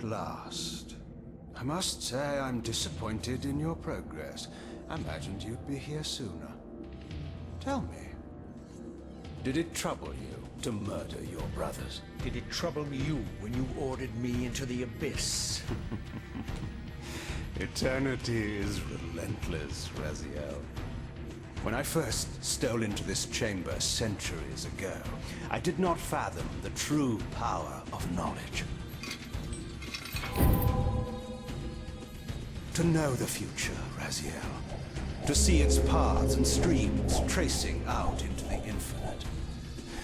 last. I must say I'm disappointed in your progress. I imagined you'd be here sooner. Tell me, did it trouble you to murder your brothers? Did it trouble you when you ordered me into the abyss? Eternity is relentless, Raziel. When I first stole into this chamber centuries ago, I did not fathom the true power of knowledge. To know the future, Raziel. To see its paths and streams tracing out into the infinite.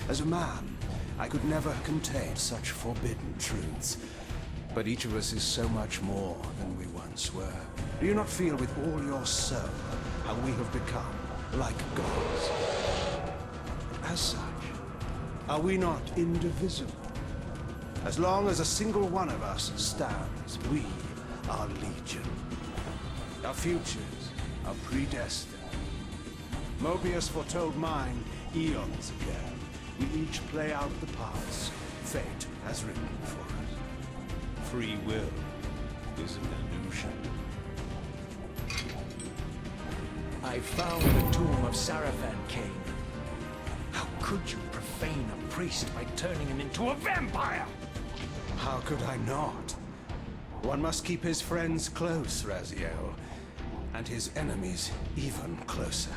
As a man, I could never contain such forbidden truths. But each of us is so much more than we once were. Do you not feel with all your soul how we have become like gods? As such, are we not indivisible? As long as a single one of us stands, we are legion. Our futures are predestined. Mobius foretold mine eons ago. We each play out the parts fate has written for us. Free will is an illusion. I found the tomb of Sarafan, Kain. How could you profane a priest by turning him into a vampire? How could I not? One must keep his friends close, Raziel, and his enemies even closer.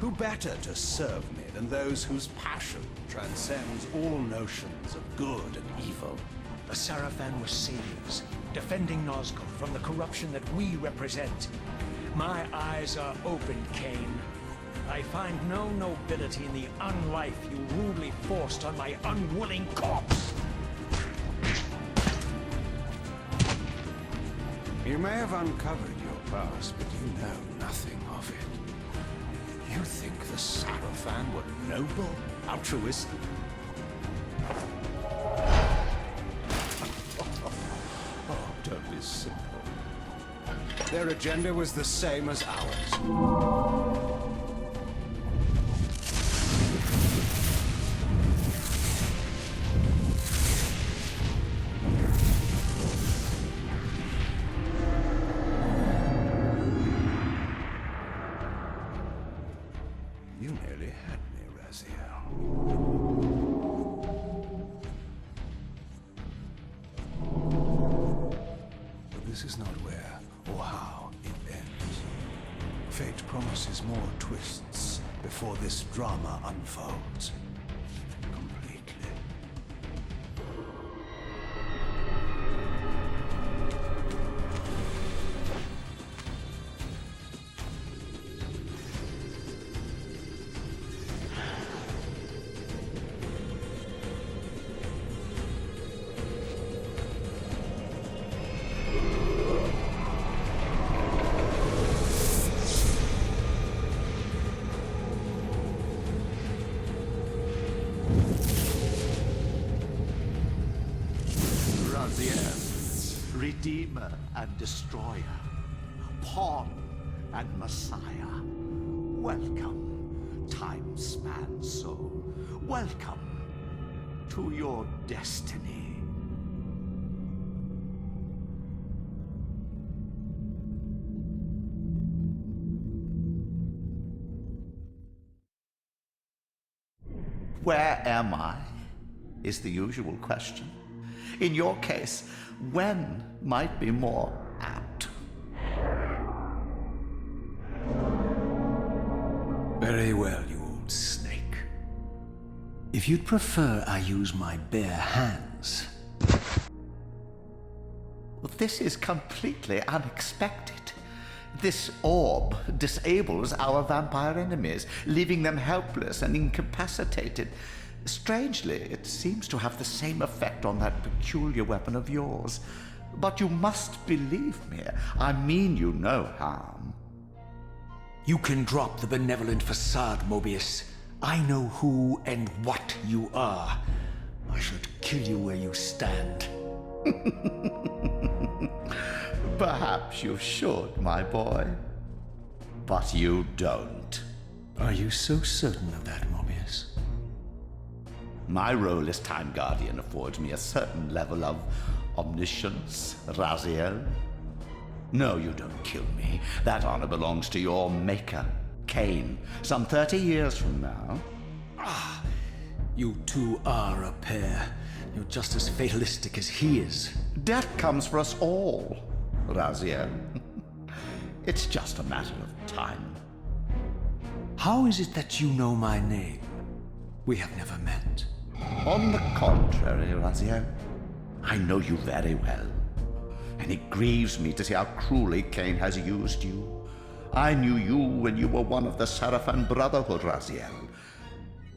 Who better to serve me than those whose passion transcends all notions of good and evil? The Sarafan were saviors, defending Nazgul from the corruption that we represent. My eyes are open, Kain. I find no nobility in the unlife you rudely forced on my unwilling corpse. You may have uncovered your past, but you know nothing of it. You think the Sarafan were noble, altruistic? Oh, don't be simple. Their agenda was the same as ours. You nearly had me, Raziel. But this is not where or how it ends. Fate promises more twists before this drama unfolds completely. Redeemer and Destroyer, Pawn and Messiah. Welcome, time-span soul. Welcome to your destiny. Where am I? Is the usual question. In your case, when might be more apt. Very well, you old snake. If you'd prefer I use my bare hands... Well, this is completely unexpected. This orb disables our vampire enemies, leaving them helpless and incapacitated. Strangely, it seems to have the same effect on that peculiar weapon of yours. But you must believe me. I mean you no harm. You can drop the benevolent facade, Mobius. I know who and what you are. I should kill you where you stand. Perhaps you should, my boy. But you don't. Are you so certain of that, Mobius? My role as Time Guardian affords me a certain level of omniscience, Raziel. No, you don't kill me. That honor belongs to your maker, Kain, some 30 years from now. You two are a pair. You're just as fatalistic as he is. Death comes for us all, Raziel. It's just a matter of time. How is it that you know my name? We have never met. On the contrary, Raziel, I know you very well. And it grieves me to see how cruelly Kain has used you. I knew you when you were one of the Sarafan Brotherhood, Raziel.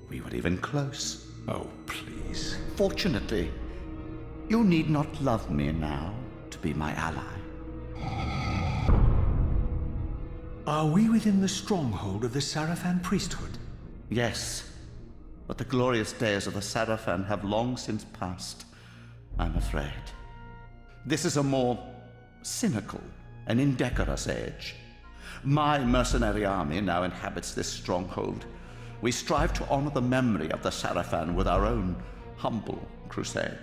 We were even close. Oh, please. Fortunately, you need not love me now to be my ally. Are we within the stronghold of the Sarafan priesthood? Yes, but the glorious days of the Sarafan have long since passed, I'm afraid. This is a more cynical and indecorous age. My mercenary army now inhabits this stronghold. We strive to honor the memory of the Sarafan with our own humble crusade.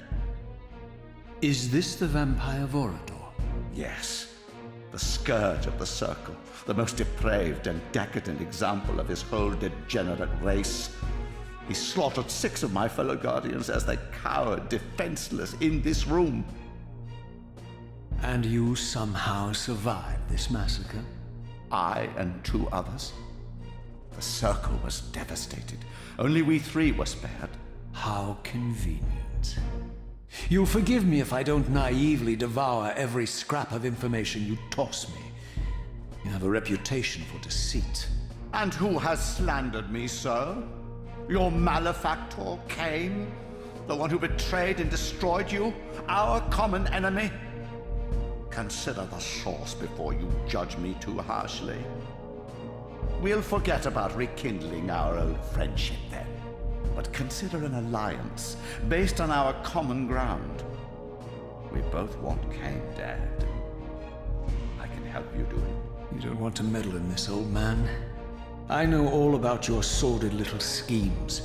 Is this the vampire Vorador? Yes, the scourge of the Circle, the most depraved and decadent example of his whole degenerate race. He slaughtered 6 of my fellow Guardians as they cowered defenseless in this room. And you somehow survived this massacre? I and 2 others. The Circle was devastated. Only we 3 were spared. How convenient. You'll forgive me if I don't naively devour every scrap of information you toss me. You have a reputation for deceit. And who has slandered me, sir? Your malefactor, Kain? The one who betrayed and destroyed you? Our common enemy? Consider the source before you judge me too harshly. We'll forget about rekindling our old friendship then. But consider an alliance based on our common ground. We both want Kain dead. I can help you do it. You don't want to meddle in this, old man. I know all about your sordid little schemes,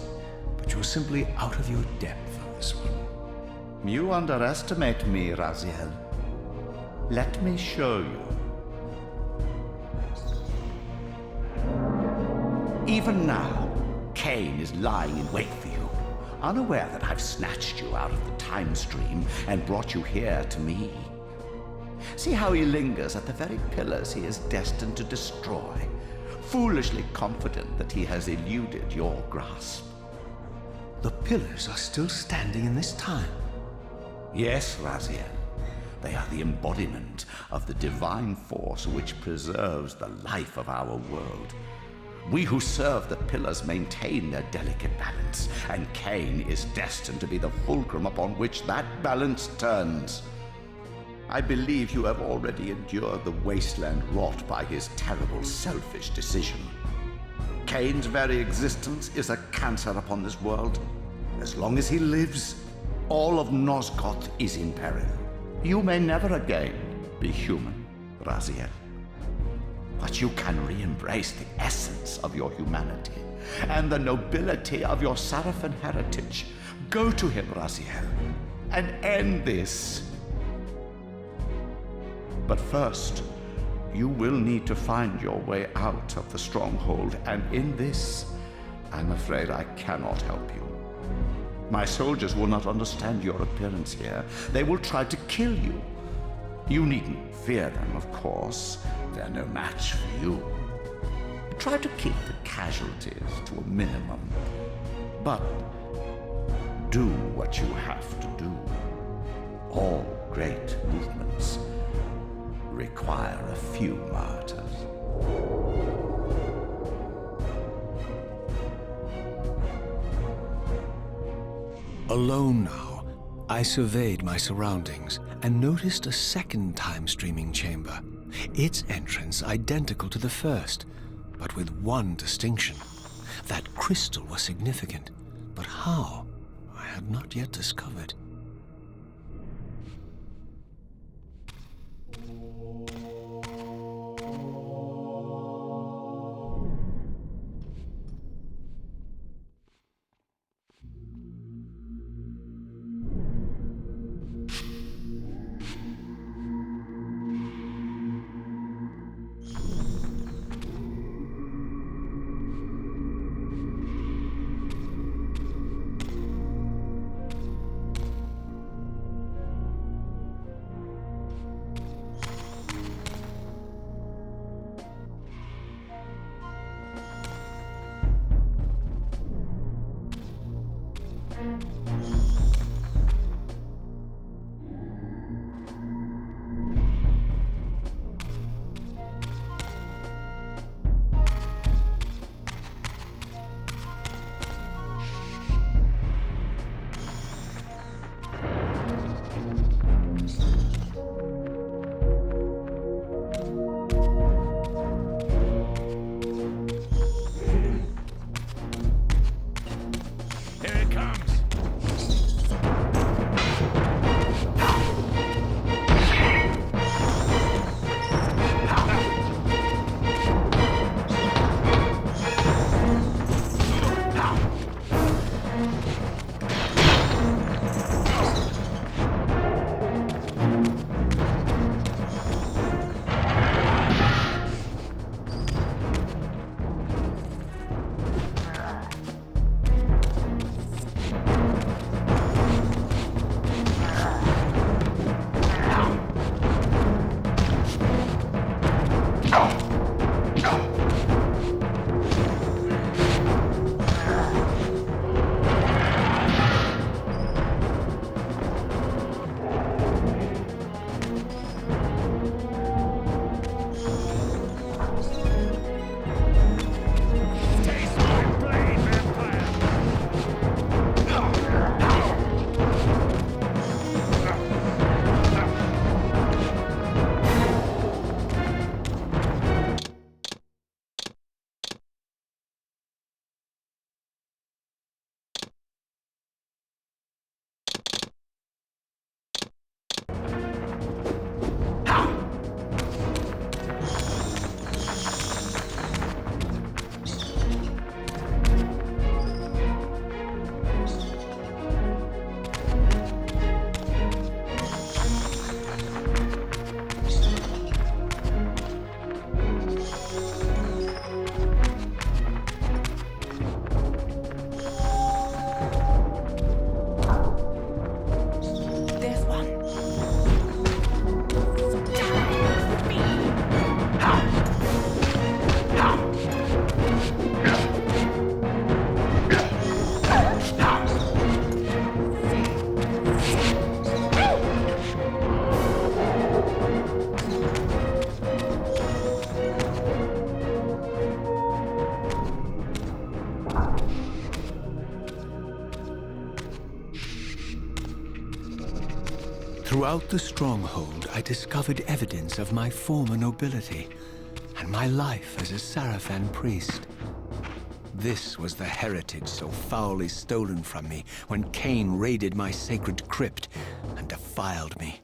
but you're simply out of your depth on this one. You underestimate me, Raziel. Let me show you. Even now, Kain is lying in wait for you, unaware that I've snatched you out of the time stream and brought you here to me. See how he lingers at the very pillars he is destined to destroy, foolishly confident that he has eluded your grasp. The pillars are still standing in this time. Yes, Raziel. They are the embodiment of the divine force which preserves the life of our world. We who serve the pillars maintain their delicate balance, and Kain is destined to be the fulcrum upon which that balance turns. I believe you have already endured the wasteland wrought by his terrible, selfish decision. Kain's very existence is a cancer upon this world. As long as he lives, all of Nosgoth is in peril. You may never again be human, Raziel. But you can re-embrace the essence of your humanity and the nobility of your Sarafan heritage. Go to him, Raziel, and end this. But first, you will need to find your way out of the stronghold, and in this, I'm afraid I cannot help you. My soldiers will not understand your appearance here. They will try to kill you. You needn't fear them, of course. They're no match for you. Try to keep the casualties to a minimum. But do what you have to do. All great movements require a few martyrs. Alone now, I surveyed my surroundings and noticed a second time-streaming chamber. Its entrance identical to the first, but with one distinction. That crystal was significant, but how? I had not yet discovered. Throughout the stronghold, I discovered evidence of my former nobility and my life as a Sarafan priest. This was the heritage so foully stolen from me when Kain raided my sacred crypt and defiled me.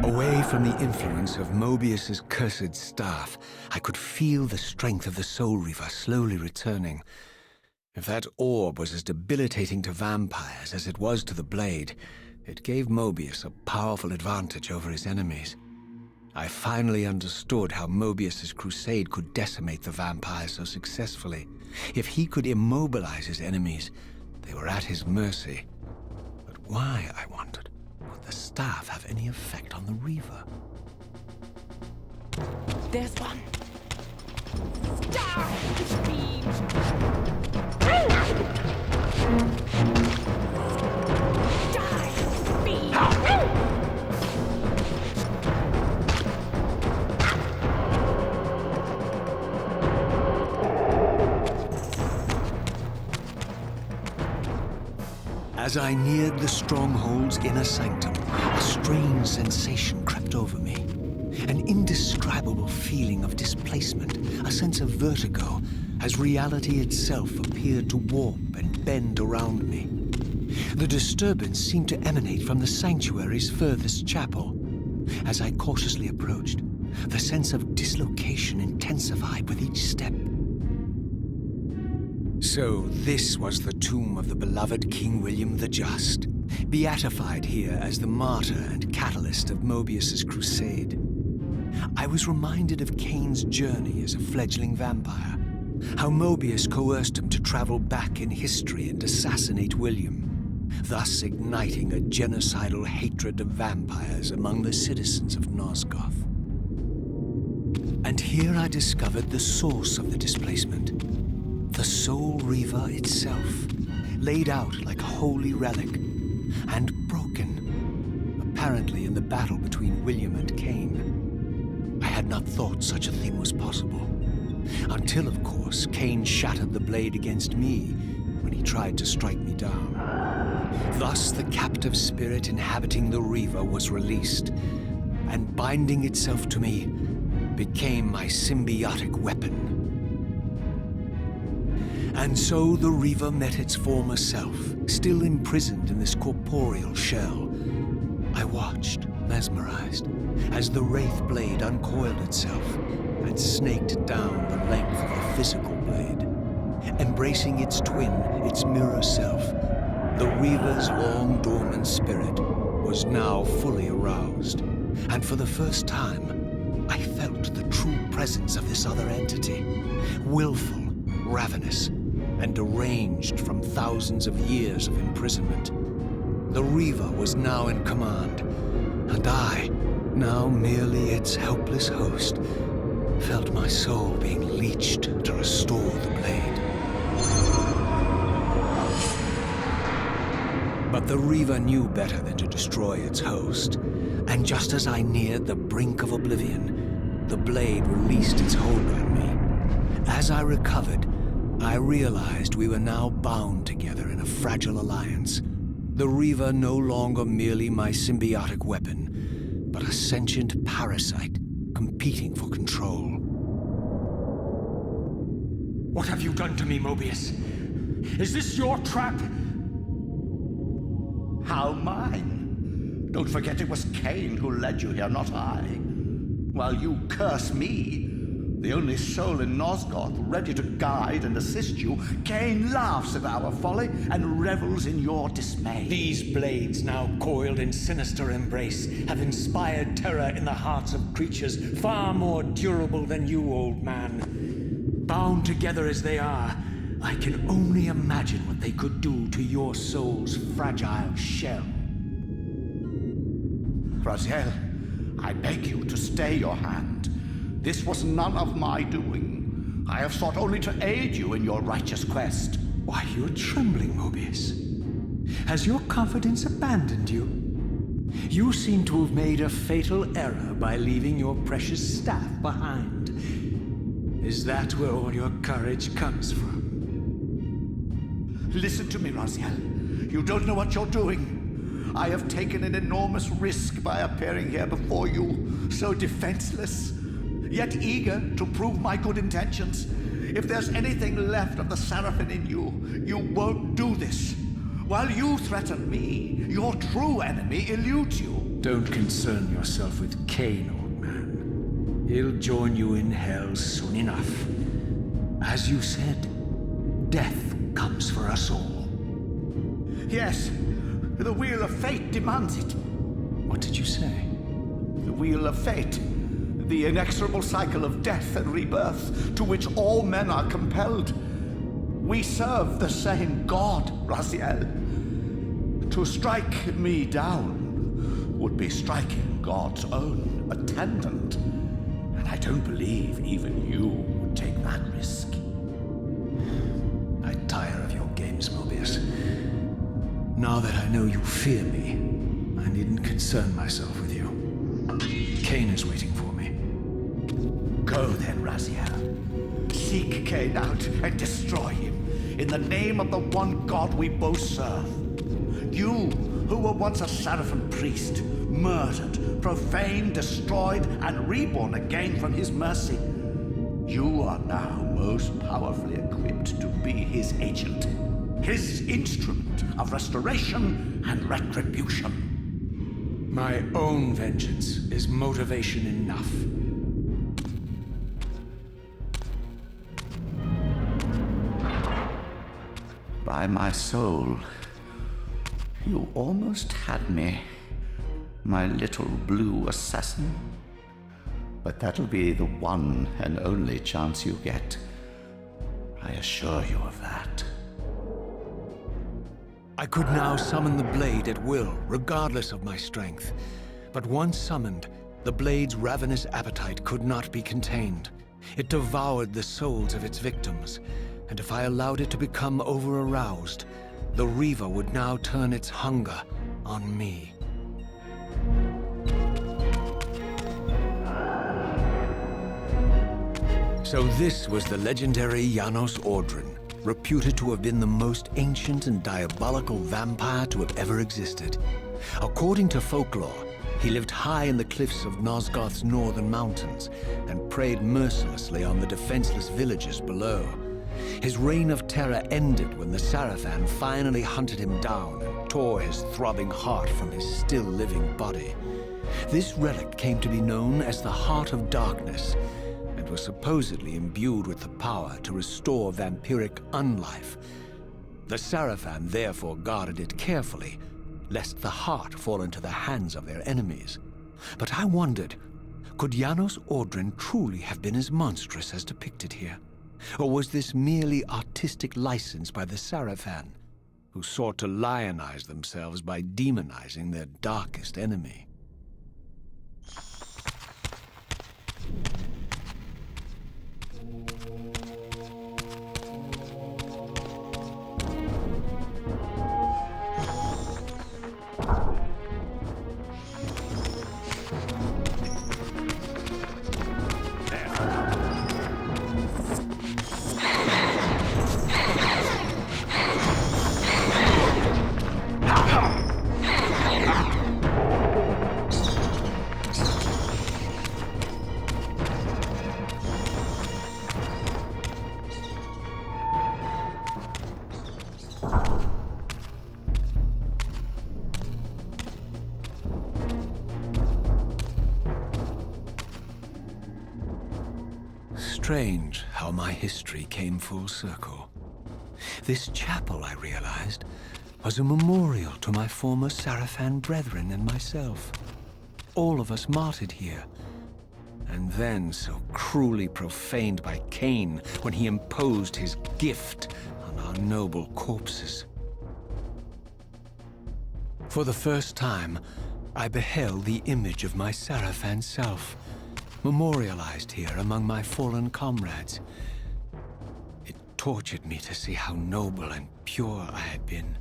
Away from the influence of Mobius's cursed staff, I could feel the strength of the Soul Reaver slowly returning. If that orb was as debilitating to vampires as it was to the blade, it gave Mobius a powerful advantage over his enemies. I finally understood how Mobius's crusade could decimate the vampires so successfully. If he could immobilize his enemies, they were at his mercy. But why, I wondered, would the staff have any effect on the Reaver? There's one. Die, beam. Die, beam. As I neared the stronghold's inner sanctum, a strange sensation crept over me. An indescribable feeling of displacement, a sense of vertigo, as reality itself appeared to warp and bend around me. The disturbance seemed to emanate from the sanctuary's furthest chapel. As I cautiously approached, the sense of dislocation intensified with each step. So this was the tomb of the beloved King William the Just, beatified here as the martyr and catalyst of Mobius's crusade. I was reminded of Kain's journey as a fledgling vampire, how Mobius coerced him to travel back in history and assassinate William, thus igniting a genocidal hatred of vampires among the citizens of Nosgoth. And here I discovered the source of the displacement. The Soul Reaver itself, laid out like a holy relic, and broken, apparently in the battle between William and Kain. I had not thought such a thing was possible, until, of course, Kain shattered the blade against me when he tried to strike me down. Thus, the captive spirit inhabiting the Reaver was released, and binding itself to me, became my symbiotic weapon. And so the Reaver met its former self, still imprisoned in this corporeal shell. I watched, mesmerized, as the Wraith blade uncoiled itself and snaked down the length of the physical blade. Embracing its twin, its mirror self, the Reaver's long-dormant spirit was now fully aroused. And for the first time, I felt the true presence of this other entity, willful, ravenous, and deranged from thousands of years of imprisonment. The Reaver was now in command, and I, now merely its helpless host, felt my soul being leeched to restore the blade. But the Reaver knew better than to destroy its host, and just as I neared the brink of oblivion, the blade released its hold on me. As I recovered, I realized we were now bound together in a fragile alliance. The Reaver no longer merely my symbiotic weapon, but a sentient parasite competing for control. What have you done to me, Mobius? Is this your trap? How mine? Don't forget it was Kain who led you here, not I. While you curse me, the only soul in Nosgoth ready to guide and assist you, Kain laughs at our folly and revels in your dismay. These blades, now coiled in sinister embrace, have inspired terror in the hearts of creatures far more durable than you, old man. Bound together as they are, I can only imagine what they could do to your soul's fragile shell. Raziel, I beg you to stay your hand. This was none of my doing. I have sought only to aid you in your righteous quest. Why, you're trembling, Mobius. Has your confidence abandoned you? You seem to have made a fatal error by leaving your precious staff behind. Is that where all your courage comes from? Listen to me, Raziel. You don't know what you're doing. I have taken an enormous risk by appearing here before you, so defenseless, yet eager to prove my good intentions. If there's anything left of the Seraphim in you, you won't do this. While you threaten me, your true enemy eludes you. Don't concern yourself with Kain, old man. He'll join you in hell soon enough. As you said, death comes for us all. Yes, the wheel of fate demands it. What did you say? The wheel of fate. The inexorable cycle of death and rebirth to which all men are compelled. We serve the same God, Raziel. To strike me down would be striking God's own attendant. And I don't believe even you would take that risk. I tire of your games, Mobius. Now that I know you fear me, I needn't concern myself with you. Kain is waiting for me. Go then, Raziel. Seek Kain out and destroy him in the name of the one God we both serve. You, who were once a Seraphim priest, murdered, profaned, destroyed, and reborn again from his mercy, you are now most powerfully equipped to be his agent, his instrument of restoration and retribution. My own vengeance is motivation enough. By my soul, you almost had me, my little blue assassin. But that'll be the one and only chance you get. I assure you of that. I could now summon the blade at will, regardless of my strength. But once summoned, the blade's ravenous appetite could not be contained. It devoured the souls of its victims, and if I allowed it to become over-aroused, the Reaver would now turn its hunger on me. So this was the legendary Janos Ordrin, reputed to have been the most ancient and diabolical vampire to have ever existed. According to folklore, he lived high in the cliffs of Nosgoth's northern mountains and preyed mercilessly on the defenseless villagers below. His reign of terror ended when the Seraphim finally hunted him down and tore his throbbing heart from his still-living body. This relic came to be known as the Heart of Darkness, and was supposedly imbued with the power to restore vampiric unlife. The Seraphim therefore guarded it carefully, lest the heart fall into the hands of their enemies. But I wondered, could Janos Ordrin truly have been as monstrous as depicted here? Or was this merely artistic license by the Seraphim, who sought to lionize themselves by demonizing their darkest enemy? strange how my history came full circle. This chapel, I realized, was a memorial to my former Sarafan brethren and myself. All of us martyred here, and then so cruelly profaned by Kain when he imposed his gift on our noble corpses. For the first time, I beheld the image of my Sarafan self, memorialized here among my fallen comrades. It tortured me to see how noble and pure I had been,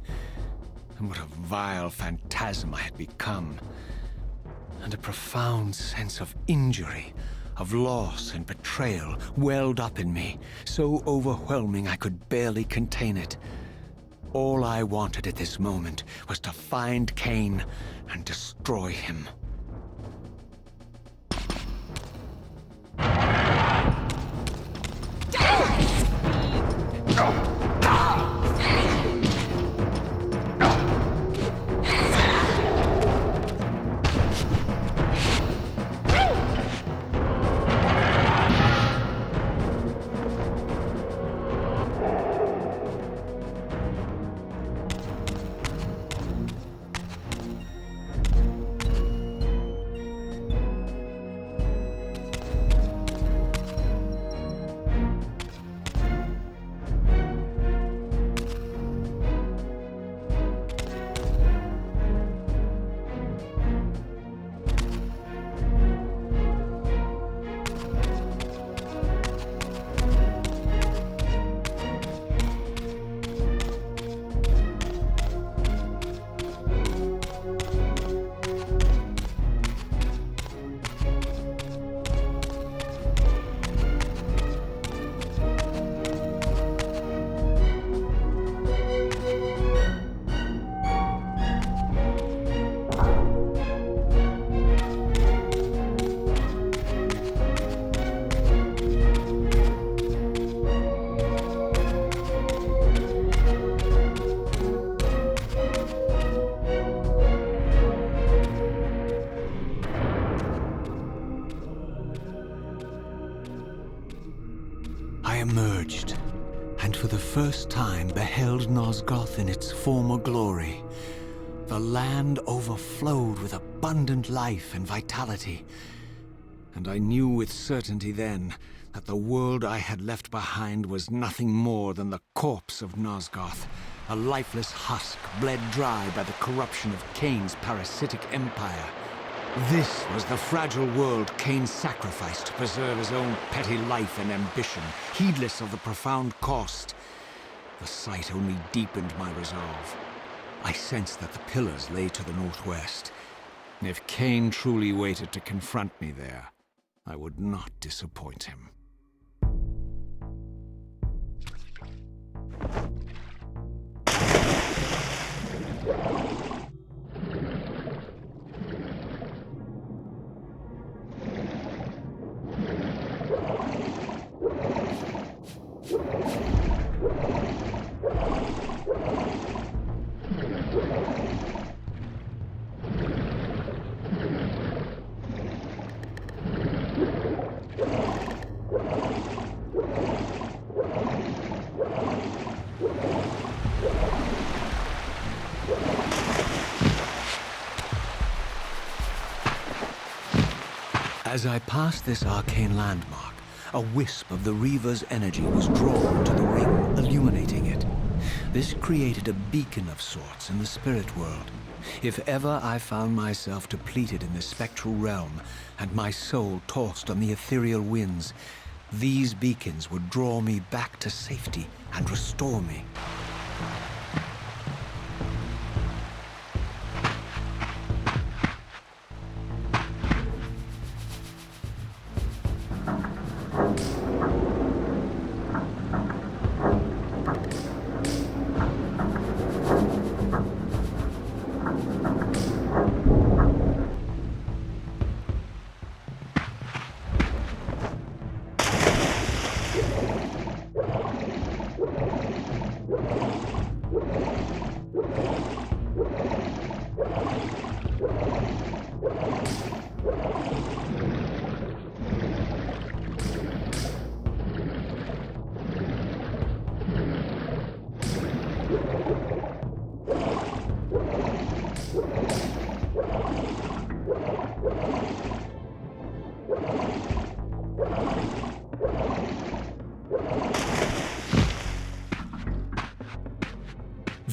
and what a vile phantasm I had become, and a profound sense of injury, of loss and betrayal welled up in me, so overwhelming I could barely contain it. All I wanted at this moment was to find Kain and destroy him. I emerged, and for the first time beheld Nosgoth in its former glory. The land overflowed with abundant life and vitality, and I knew with certainty then that the world I had left behind was nothing more than the corpse of Nosgoth, a lifeless husk bled dry by the corruption of Kain's parasitic empire. This was the fragile world Kain sacrificed to preserve his own petty life and ambition, heedless of the profound cost. The sight only deepened my resolve. I sensed that the pillars lay to the northwest. If Kain truly waited to confront me there, I would not disappoint him. As I passed this arcane landmark, a wisp of the Reaver's energy was drawn to the ring, illuminating it. This created a beacon of sorts in the spirit world. If ever I found myself depleted in the spectral realm, and my soul tossed on the ethereal winds, these beacons would draw me back to safety and restore me.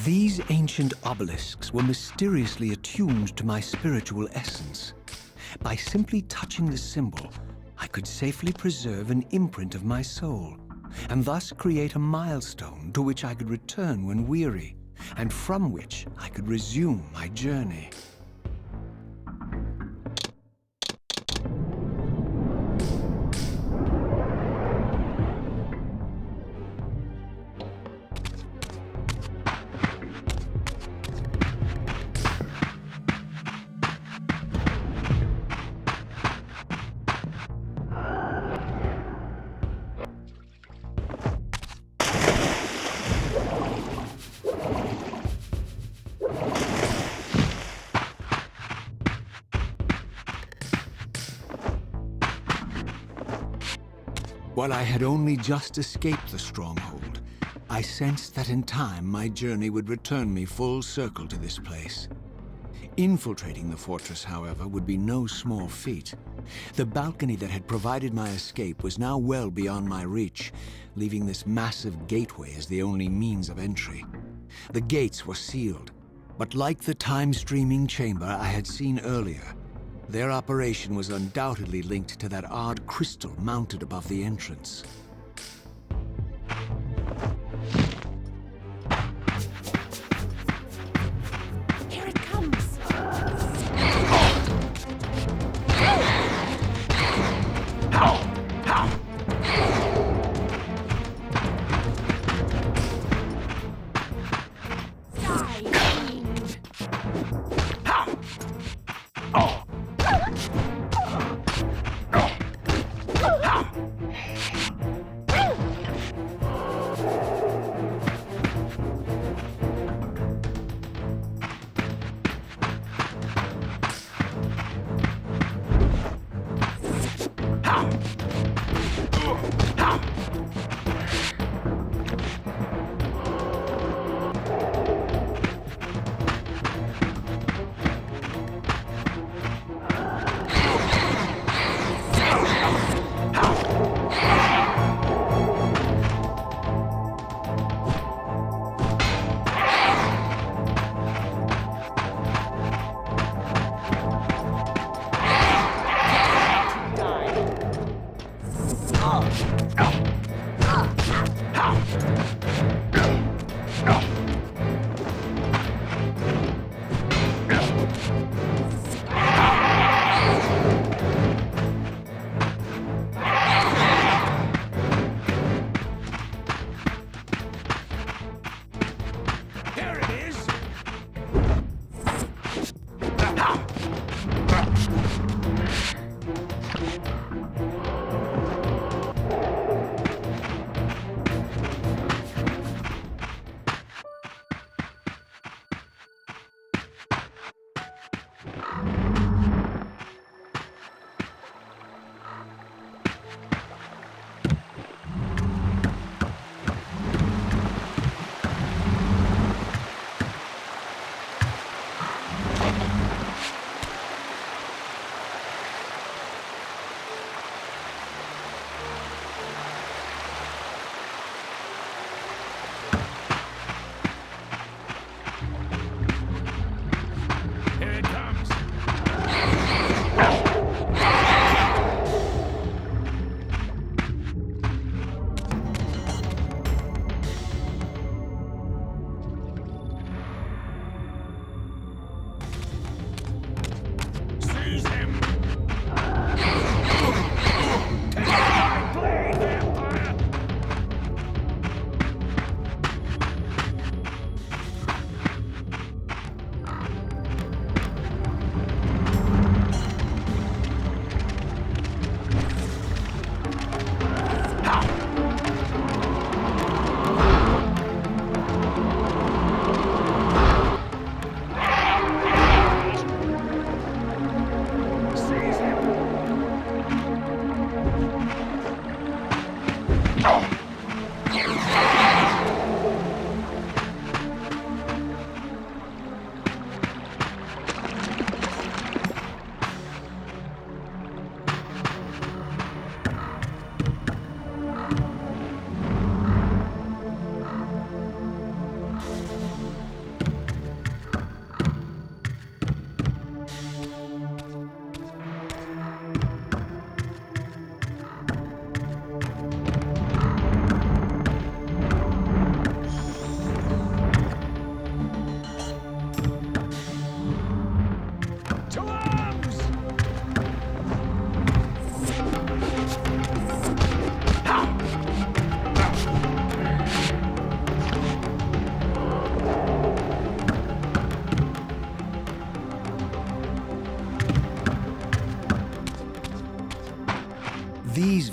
These ancient obelisks were mysteriously attuned to my spiritual essence. By simply touching the symbol, I could safely preserve an imprint of my soul, and thus create a milestone to which I could return when weary, and from which I could resume my journey. While I had only just escaped the stronghold, I sensed that in time my journey would return me full circle to this place. Infiltrating the fortress, however, would be no small feat. The balcony that had provided my escape was now well beyond my reach, leaving this massive gateway as the only means of entry. The gates were sealed, but like the time-streaming chamber I had seen earlier, their operation was undoubtedly linked to that odd crystal mounted above the entrance. Here it comes. Die, fiend.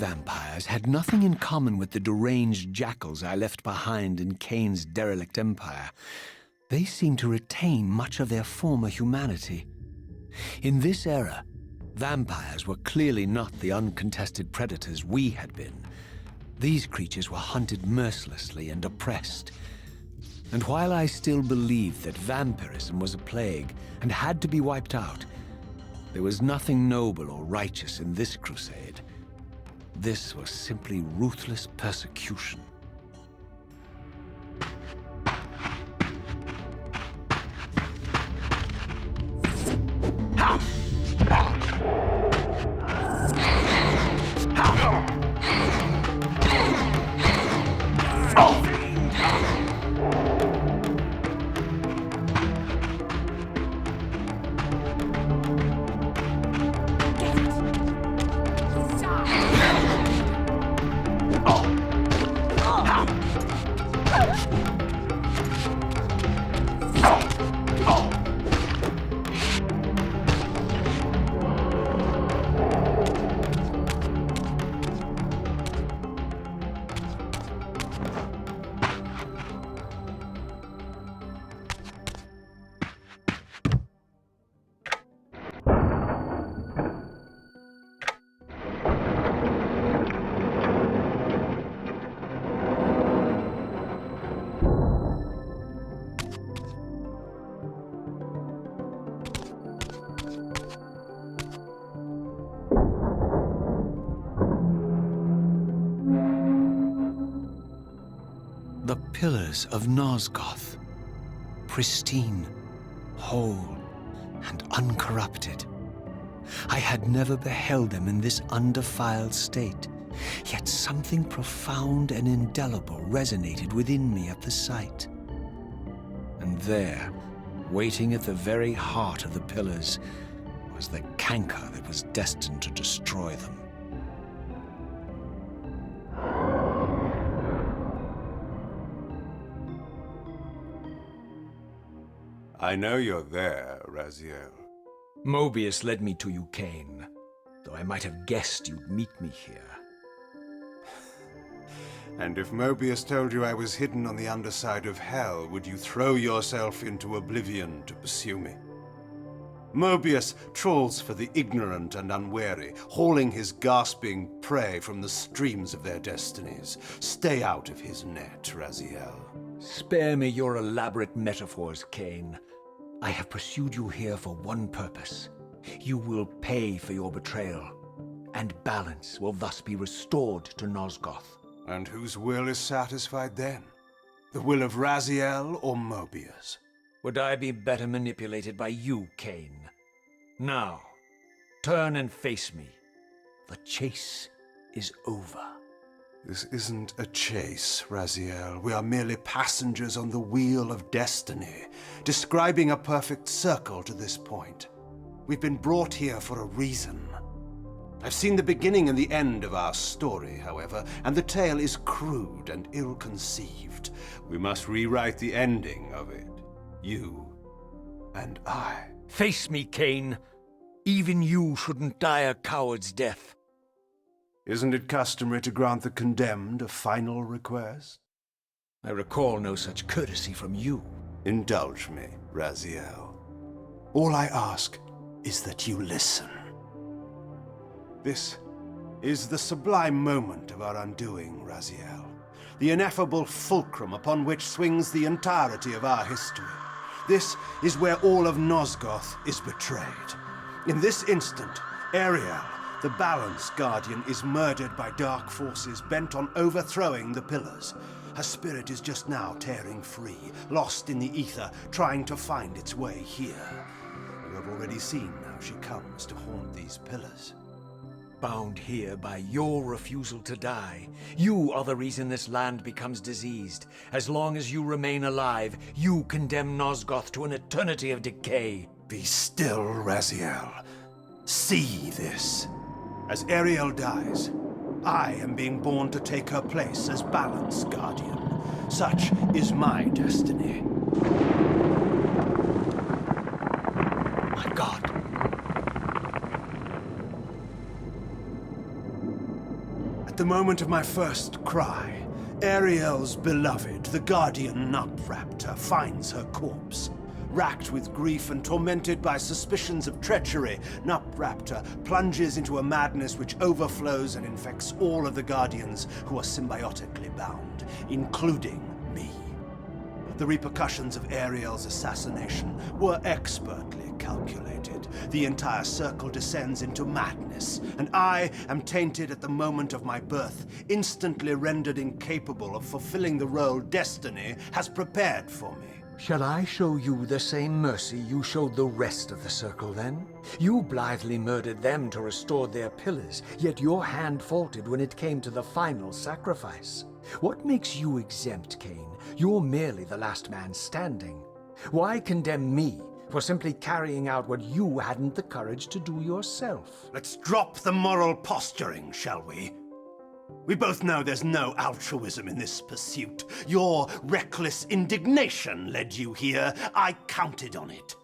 vampires had nothing in common with the deranged jackals I left behind in Kain's derelict empire. They seemed to retain much of their former humanity. In this era, vampires were clearly not the uncontested predators we had been. These creatures were hunted mercilessly and oppressed. And while I still believed that vampirism was a plague and had to be wiped out, there was nothing noble or righteous in this crusade. This was simply ruthless persecution. The pillars of Nosgoth, pristine, whole, and uncorrupted. I had never beheld them in this undefiled state, yet something profound and indelible resonated within me at the sight. And there, waiting at the very heart of the pillars, was the canker that was destined to destroy them. I know you're there, Raziel. Mobius led me to you, Kain, though I might have guessed you'd meet me here. And if Mobius told you I was hidden on the underside of hell, would you throw yourself into oblivion to pursue me? Mobius trawls for the ignorant and unwary, hauling his gasping prey from the streams of their destinies. Stay out of his net, Raziel. Spare me your elaborate metaphors, Kain. I have pursued you here for one purpose. You will pay for your betrayal, and balance will thus be restored to Nosgoth. And whose will is satisfied then? The will of Raziel or Mobius? Would I be better manipulated by you, Kain? Now, turn and face me. The chase is over. This isn't a chase, Raziel. We are merely passengers on the wheel of destiny, describing a perfect circle to this point. We've been brought here for a reason. I've seen the beginning and the end of our story, however, and the tale is crude and ill-conceived. We must rewrite the ending of it. You and I. Face me, Kain. Even you shouldn't die a coward's death. Isn't it customary to grant the condemned a final request? I recall no such courtesy from you. Indulge me, Raziel. All I ask is that you listen. This is the sublime moment of our undoing, Raziel. The ineffable fulcrum upon which swings the entirety of our history. This is where all of Nosgoth is betrayed. In this instant, Ariel, the Balance Guardian, is murdered by dark forces bent on overthrowing the pillars. Her spirit is just now tearing free, lost in the ether, trying to find its way here. You have already seen how she comes to haunt these pillars. Bound here by your refusal to die. You are the reason this land becomes diseased. As long as you remain alive, you condemn Nosgoth to an eternity of decay. Be still, Raziel. See this. As Ariel dies, I am being born to take her place as Balance Guardian. Such is my destiny. My God. the moment of my first cry, Ariel's beloved, the guardian Nutraptor, finds her corpse. Racked with grief and tormented by suspicions of treachery, Nutraptor plunges into a madness which overflows and infects all of the Guardians who are symbiotically bound, including me. The repercussions of Ariel's assassination were expertly calculated. The entire circle descends into madness, and I am tainted at the moment of my birth, instantly rendered incapable of fulfilling the role destiny has prepared for me. Shall I show you the same mercy you showed the rest of the circle, then? You blithely murdered them to restore their pillars, yet your hand faltered when it came to the final sacrifice. What makes you exempt, Kain? You're merely the last man standing. Why condemn me for simply carrying out what you hadn't the courage to do yourself? Let's drop the moral posturing, shall we? We both know there's no altruism in this pursuit. Your reckless indignation led you here. I counted on it.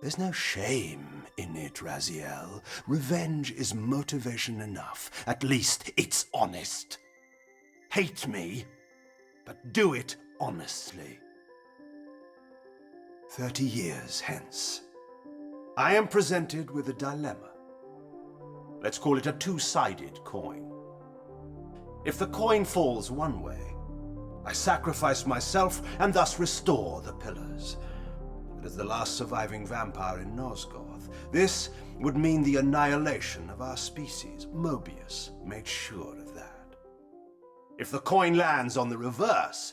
There's no shame in it, Raziel. Revenge is motivation enough. At least it's honest. Hate me, but do it honestly. 30 years hence, I am presented with a dilemma. Let's call it a two-sided coin. If the coin falls one way, I sacrifice myself and thus restore the pillars. But as the last surviving vampire in Nosgoth, this would mean the annihilation of our species. Mobius made sure of that. If the coin lands on the reverse,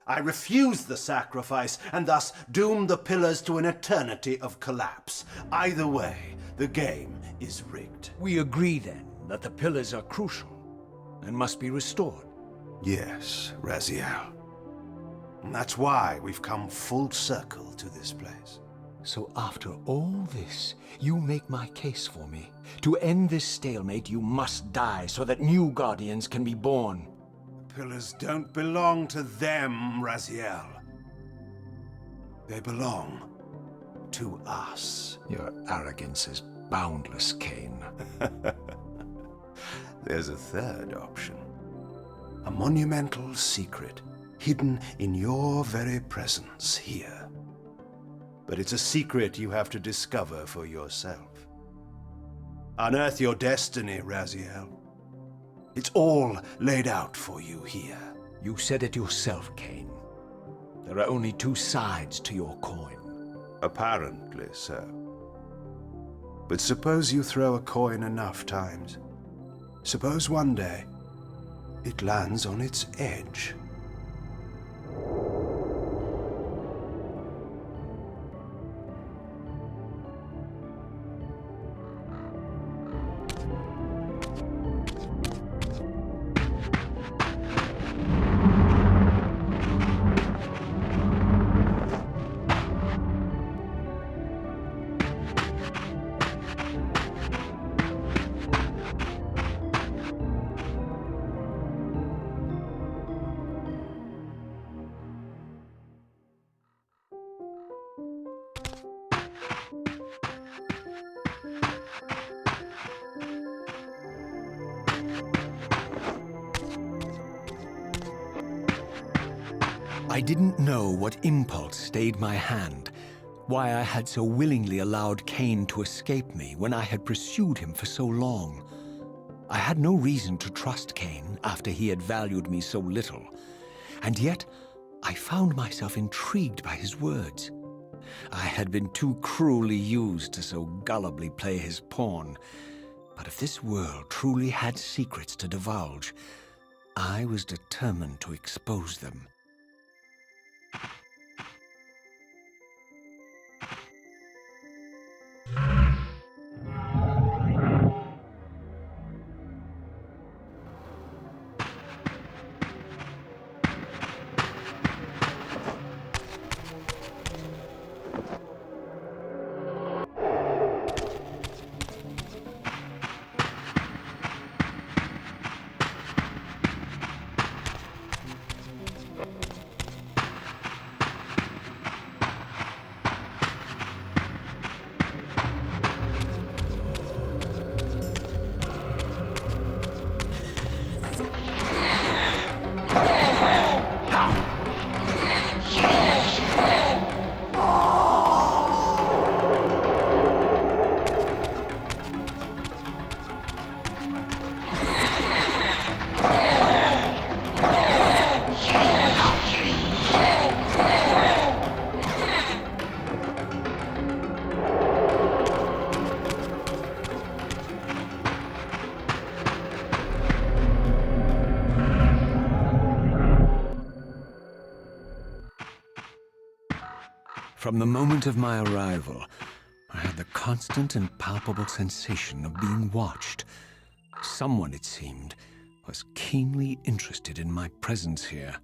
I refuse the sacrifice and thus doom the pillars to an eternity of collapse. Either way, the game is rigged. We agree, then, that the pillars are crucial and must be restored. Yes, Raziel. And that's why we've come full circle to this place. So after all this, you make my case for me. To end this stalemate, you must die so that new Guardians can be born. The pillars don't belong to them, Raziel. They belong to us. Your arrogance is boundless, Kain. There's a third option. A monumental secret, hidden in your very presence here. But it's a secret you have to discover for yourself. Unearth your destiny, Raziel. It's all laid out for you here. You said it yourself, Kain. There are only two sides to your coin. Apparently so. But suppose you throw a coin enough times. Suppose one day it lands on its edge. I didn't know what impulse stayed my hand, why I had so willingly allowed Kain to escape me when I had pursued him for so long. I had no reason to trust Kain after he had valued me so little, and yet I found myself intrigued by his words. I had been too cruelly used to so gullibly play his pawn, but if this world truly had secrets to divulge, I was determined to expose them. From the moment of my arrival, I had the constant and palpable sensation of being watched. Someone, it seemed, was keenly interested in my presence here.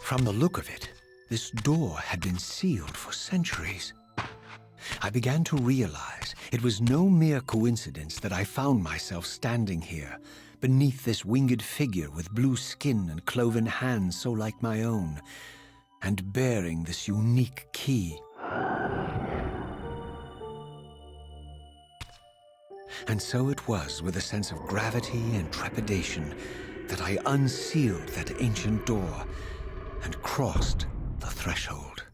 From the look of it, this door had been sealed for centuries. I began to realize it was no mere coincidence that I found myself standing here, beneath this winged figure with blue skin and cloven hands so like my own, and bearing this unique key. And so it was with a sense of gravity and trepidation that I unsealed that ancient door and crossed the threshold.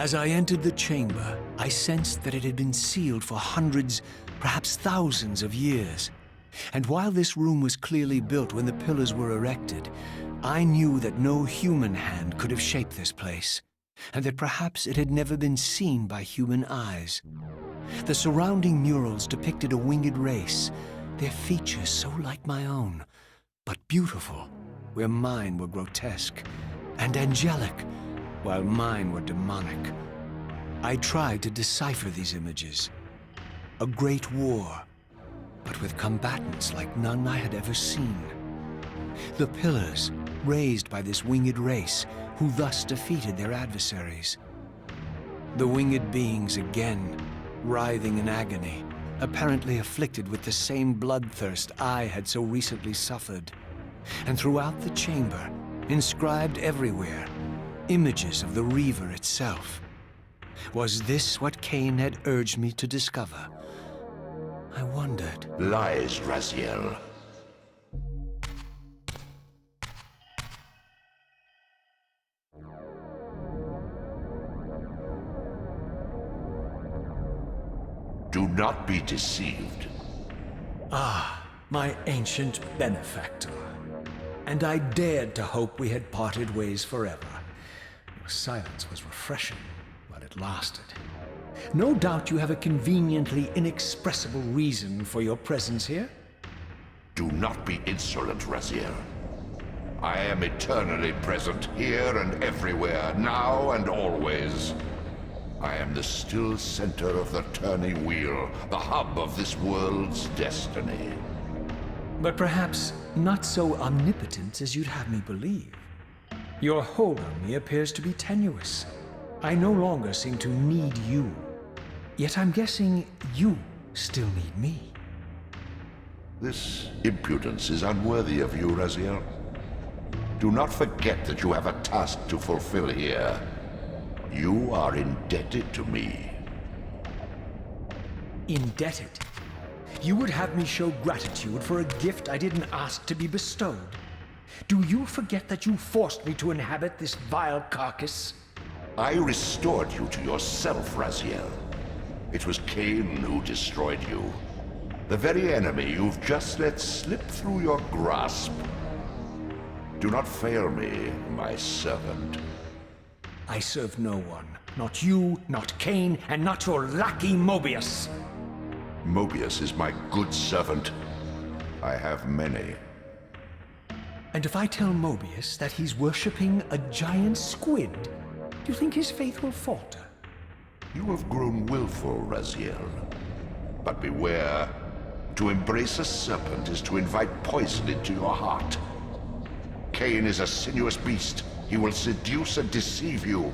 As I entered the chamber, I sensed that it had been sealed for hundreds, perhaps thousands of years. And while this room was clearly built when the pillars were erected, I knew that no human hand could have shaped this place, and that perhaps it had never been seen by human eyes. The surrounding murals depicted a winged race, their features so like my own, but beautiful, where mine were grotesque, and angelic, while mine were demonic. I tried to decipher these images. A great war, but with combatants like none I had ever seen. The pillars, raised by this winged race, who thus defeated their adversaries. The winged beings again, writhing in agony, apparently afflicted with the same bloodthirst I had so recently suffered. And throughout the chamber, inscribed everywhere, images of the Reaver itself. Was this what Kain had urged me to discover? I wondered. Lies, Raziel. not be deceived. My ancient benefactor. And I dared to hope we had parted ways forever. Your silence was refreshing, while it lasted. No doubt you have a conveniently inexpressible reason for your presence here. Do not be insolent, Raziel. I am eternally present here and everywhere, now and always. I am the still center of the turning wheel, the hub of this world's destiny. But perhaps not so omnipotent as you'd have me believe. Your hold on me appears to be tenuous. I no longer seem to need you. Yet I'm guessing you still need me. This impudence is unworthy of you, Raziel. Do not forget that you have a task to fulfill here. You are indebted to me. Indebted? You would have me show gratitude for a gift I didn't ask to be bestowed. Do you forget that you forced me to inhabit this vile carcass? I restored you to yourself, Raziel. It was Kain who destroyed you. The very enemy you've just let slip through your grasp. Do not fail me, my servant. I serve no one. Not you, not Kain, and not your lackey Mobius. Mobius is my good servant. I have many. And if I tell Mobius that he's worshipping a giant squid, do you think his faith will falter? You have grown willful, Raziel. But beware. To embrace a serpent is to invite poison into your heart. Kain is a sinuous beast. He will seduce and deceive you.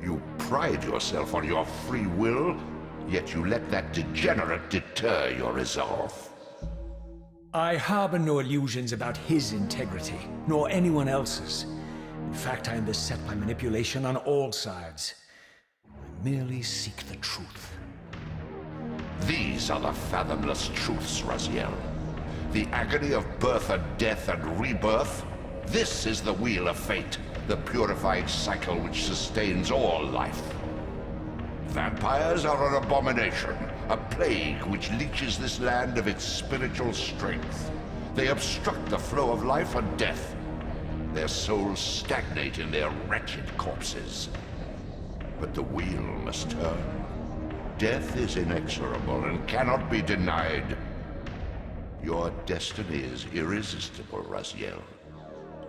You pride yourself on your free will, yet you let that degenerate deter your resolve. I harbor no illusions about his integrity, nor anyone else's. In fact, I am beset by manipulation on all sides. I merely seek the truth. These are the fathomless truths, Raziel. The agony of birth and death and rebirth. This is the wheel of fate, the purifying cycle which sustains all life. Vampires are an abomination, a plague which leeches this land of its spiritual strength. They obstruct the flow of life and death. Their souls stagnate in their wretched corpses. But the wheel must turn. Death is inexorable and cannot be denied. Your destiny is irresistible, Raziel.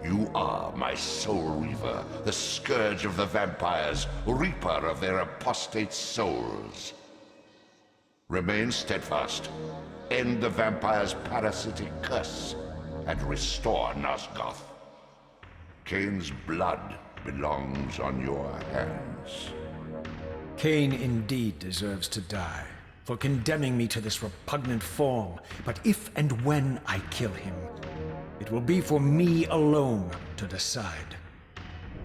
You are my soul Reaver, the scourge of the vampires, reaper of their apostate souls. Remain steadfast, end the vampire's parasitic curse, and restore Nosgoth. Kain's blood belongs on your hands. Kain indeed deserves to die for condemning me to this repugnant form. But if and when I kill him, it will be for me alone to decide.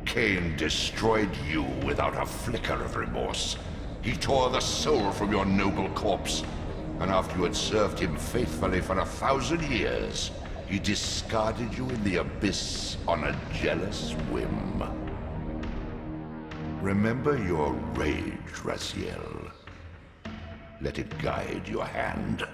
Kain destroyed you without a flicker of remorse. He tore the soul from your noble corpse, and after you had served him faithfully for 1,000 years, he discarded you in the abyss on a jealous whim. Remember your rage, Raziel. Let it guide your hand.